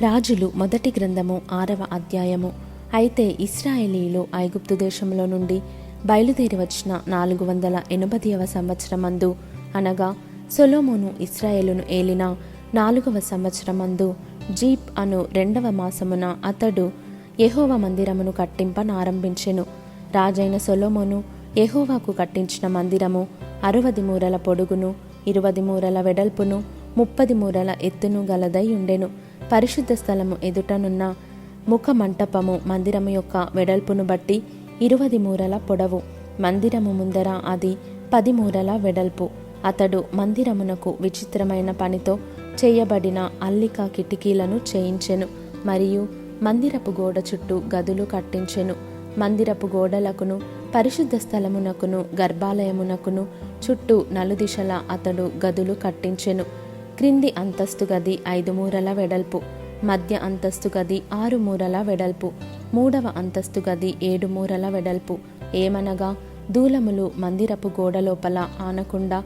రాజులు మొదటి గ్రంథము 6వ అధ్యాయము. అయితే ఇశ్రాయేలీయులు ఐగుప్తు దేశంలో నుండి బయలుదేరి వచ్చిన 480వ సంవత్సరమందు, అనగా సొలొమోను ఇశ్రాయేలును ఏలిన 4వ సంవత్సరమందు, జీప్ అను 2వ మాసమున అతడు యెహోవా మందిరమును కట్టింపనారంభించెను. రాజైన సొలొమోను యెహోవాకు కట్టించిన మందిరము 60 మూరల పొడుగును, 20 మూరల వెడల్పును, 30 మూరల ఎత్తును గలదై ఉండెను. పరిశుద్ధ స్థలము ఎదుటనున్న ముఖ మంటపము మందిరము యొక్క వెడల్పును బట్టి 20 మూరల పొడవు, మందిరము ముందర అది 10 మూరల వెడల్పు. అతడు మందిరమునకు విచిత్రమైన పనితో చేయబడిన అల్లిక కిటికీలను చేయించెను, మరియు మందిరపు గోడ చుట్టూ గదులు కట్టించెను. మందిరపు గోడలకును పరిశుద్ధ స్థలమునకును గర్భాలయమునకును చుట్టూ నలుదిశలా అతడు గదులు కట్టించెను. క్రింది అంతస్తు గది 5 మూరల వెడల్పు, మధ్య అంతస్తు గది 6 మూరల వెడల్పు, 3వ అంతస్తు గది 7 మూరల వెడల్పు. ఏమనగా దూలములు మందిరపు గోడ లోపల ఆనకుండా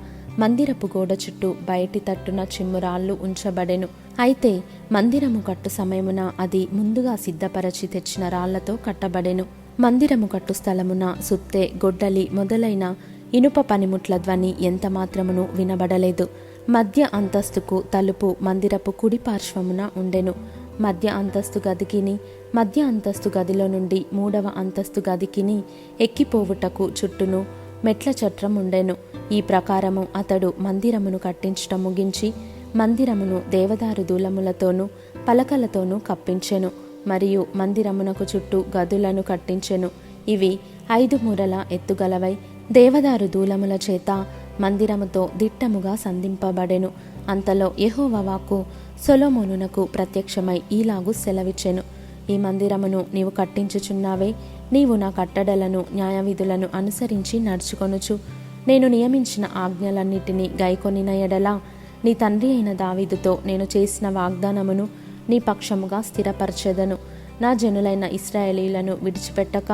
మందిరపు గోడ చుట్టూ బయటి తట్టున చిమ్మురాళ్ళు ఉంచబడెను. అయితే మందిరము కట్టు సమయమున అది ముందుగా సిద్ధపరచి తెచ్చిన రాళ్లతో కట్టబడెను. మందిరము కట్టు స్థలమున సుత్తె, గొడ్డలి మొదలైన ఇనుప పనిముట్ల ధ్వని ఎంత మాత్రమును వినబడలేదు. మధ్య అంతస్తుకు తలుపు మందిరపు కుడి పార్శ్వమున ఉండెను. మధ్య అంతస్తు గదికిని, మధ్య అంతస్తు గదిలో నుండి 3వ అంతస్తు గదికిని ఎక్కిపోవుటకు చుట్టూను మెట్ల చట్రం ఉండెను. ఈ ప్రకారము అతడు మందిరమును కట్టించటం ముగించి మందిరమును దేవదారు దూలములతోనూ పలకలతోనూ కప్పించెను, మరియు మందిరమునకు చుట్టూ గదులను కట్టించెను. ఇవి 5 మూరల ఎత్తుగలవై దేవదారు దూలముల చేత మందిరముతో దిట్టముగా సంధింపబడెను. అంతలో యెహోవా వాక్కు సొలొమోనునకు ప్రత్యక్షమై ఈలాగు సెలవిచ్చెను: ఈ మందిరమును నీవు కట్టించుచున్నావే, నీవు నా కట్టడలను న్యాయవిధులను అనుసరించి నడుచుకొనుచు నేను నియమించిన ఆజ్ఞలన్నిటినీ గైకొనిన ఎడల నీ తండ్రి అయిన దావీదుతో నేను చేసిన వాగ్దానమును నీ పక్షముగా స్థిరపరచెదను. నా జనులైన ఇశ్రాయేలీయులను విడిచిపెట్టక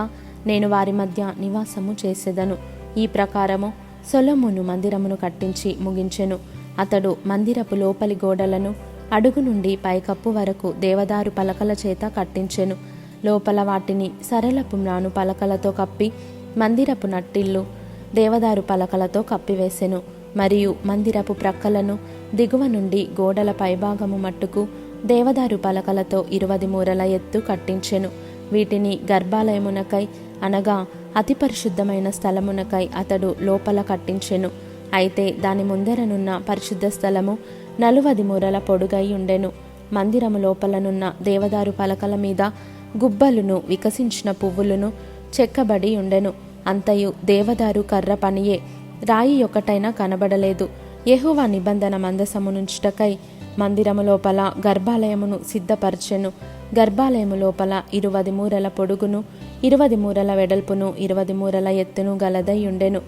నేను వారి మధ్య నివాసము చేసెదను. ఈ ప్రకారము సొలొమోను మందిరమును కట్టించి ముగించెను. అతడు మందిరపు లోపలి గోడలను అడుగు నుండి పైకప్పు వరకు దేవదారు పలకల చేత కట్టించెను. లోపల వాటిని సరళపు మ్రాను పలకలతో కప్పి మందిరపు నట్టిల్లు దేవదారు పలకలతో కప్పివేసెను. మరియు మందిరపు ప్రక్కలను దిగువ నుండి గోడల పైభాగము మట్టుకు దేవదారు పలకలతో 20 మూరల ఎత్తు కట్టించెను. వీటిని గర్భాలయమునకై, అనగా అతి పరిశుద్ధమైన స్థలమునకై అతడు లోపల కట్టించెను. అయితే దాని ముందరనున్న పరిశుద్ధ స్థలము 40 మూరల పొడుగై ఉండెను. మందిరము లోపలనున్న దేవదారు పలకల మీద గుబ్బలును వికసించిన పువ్వులను చెక్కబడి ఉండెను. అంతయు దేవదారు కర్ర పనియే, రాయి ఒకటైనా కనబడలేదు. యెహోవా నిబంధన మందసమునుంచుటకై మందిరము లోపల గర్భాలయమును సిద్ధపరచెను. గర్భాలయము లోపల 20 మూరల పొడుగును, 20 మూరల వెడల్పును, 20 మూరల ఎత్తును గలదై ఉండెను.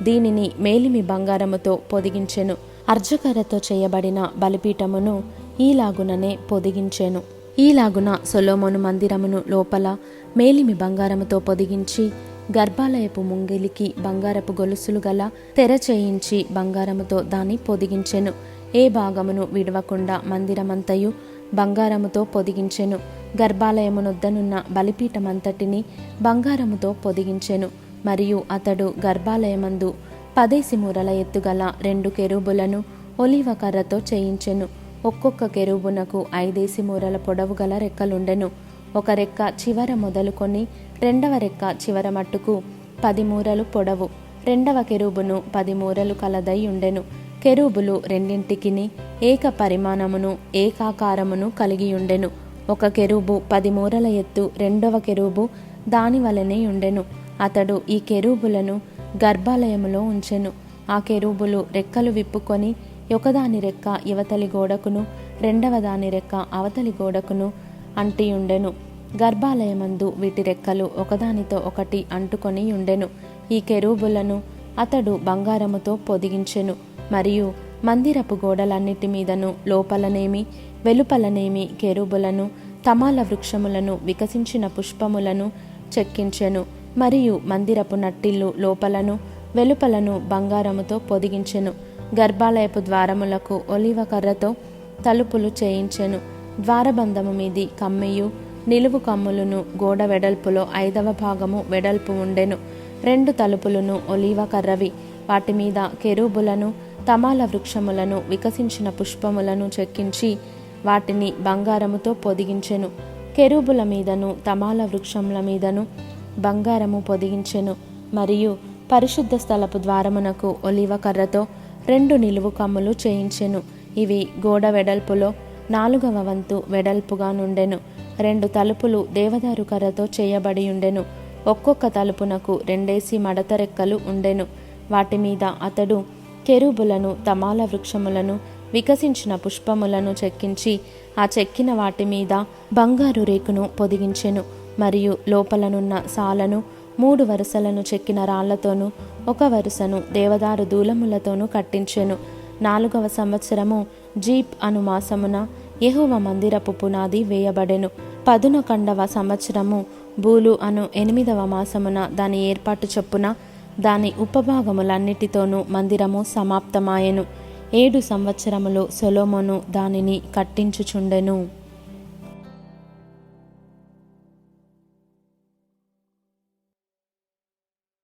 దీనిని మేలిమి బంగారముతో పొదిగించెను. అర్జకర్రతో చేయబడిన బలిపీఠమును ఈలాగుననే పొదిగించెను. ఈలాగున సొలొమోను మందిరమును లోపల మేలిమి బంగారముతో పొదిగించి గర్భాలయపు ముంగిలికి బంగారపు గొలుసులు గల తెర చేయించి బంగారముతో దాన్ని పొదిగించెను. ఏ భాగమును విడవకుండా మందిరమంతయు బంగారముతో పొదిగించెను. గర్భాలయమునొద్దనున్న బలిపీఠమంతటిని బంగారముతో పొదిగించెను. మరియు అతడు గర్భాలయమందు 10 మూరల ఎత్తుగల 2 కెరూబులను ఒలీవ కర్రతో చేయించెను. ఒక్కొక్క కెరూబునకు 5 మూరల పొడవు గల రెక్కలుండెను. ఒక రెక్క చివర మొదలుకొని 2వ రెక్క చివర మట్టుకు 10 మూరలు పొడవు. 2వ కెరూబును 10 మూరలు కలదై ఉండెను. కెరూబులు రెండింటికిని ఏక పరిమాణమును ఏకాకారమును కలిగియుండెను. ఒక కెరూబు 10 మూరల ఎత్తు, 2వ కెరూబు దాని వలనే ఉండెను. అతడు ఈ కెరూబులను గర్భాలయములో ఉంచెను. ఆ కెరూబులు రెక్కలు విప్పుకొని ఒకదాని రెక్క ఇవతలి గోడకును, 2వ దాని రెక్క అవతలి గోడకును అంటియుండెను. గర్భాలయమందు వీటి రెక్కలు ఒకదానితో ఒకటి అంటుకొని ఉండెను. ఈ కెరూబులను అతడు బంగారముతో పొదిగించెను. మరియు మందిరపు గోడలన్నిటి మీదను లోపలనేమి వెలుపలనేమి కెరూబులను, తమాల వృక్షములను, వికసించిన పుష్పములను చెక్కించెను. మరియు మందిరపు నట్టిల్లు లోపలను వెలుపలను బంగారముతో పొదిగించెను. గర్భాలయపు ద్వారములకు ఒలీవ కర్రతో తలుపులు చేయించెను. ద్వారబంధము మీది కమ్మియు నిలువు కమ్ములను గోడ వెడల్పులో 5వ భాగము వెడల్పు ఉండెను. 2 తలుపులను ఒలీవ కర్రవి. వాటి మీద కెరూబులను, తమాల వృక్షములను, వికసించిన పుష్పములను చెక్కించి వాటిని బంగారముతో పొదిగించెను. కెరూబుల మీదను తమాల వృక్షముల మీదను బంగారము పొదిగించెను. మరియు పరిశుద్ధ స్థలపు ద్వారమునకు ఒలీవ కర్రతో 2 నిలువు కమ్ములు చేయించెను. ఇవి గోడ వెడల్పులో 4వ వంతు వెడల్పుగా నుండెను. 2 తలుపులు దేవదారు కర్రతో చేయబడి ఉండెను. ఒక్కొక్క తలుపునకు 2 మడత రెక్కలు ఉండెను. వాటి మీద అతడు కెరూబులను, తమాల వృక్షములను, వికసించిన పుష్పములను చెక్కించి ఆ చెక్కిన వాటి మీద బంగారు రేకును పొదిగించెను. మరియు లోపలనున్న సాలను 3 వరుసలను చెక్కిన రాళ్లతోనూ 1 వరుసను దేవదారు దూలములతోనూ కట్టించెను. 4వ సంవత్సరము జీప్ అను మాసమున యెహోవా మందిరపు పునాది వేయబడెను. 11వ సంవత్సరము బూలు అను 8వ మాసమున దాని ఏర్పాటు చొప్పున దాని ఉపభాగములన్నిటితోనూ మందిరము సమాప్తమాయెను. 7 సంవత్సరములు సొలొమోను దానిని కట్టించుచుండెను.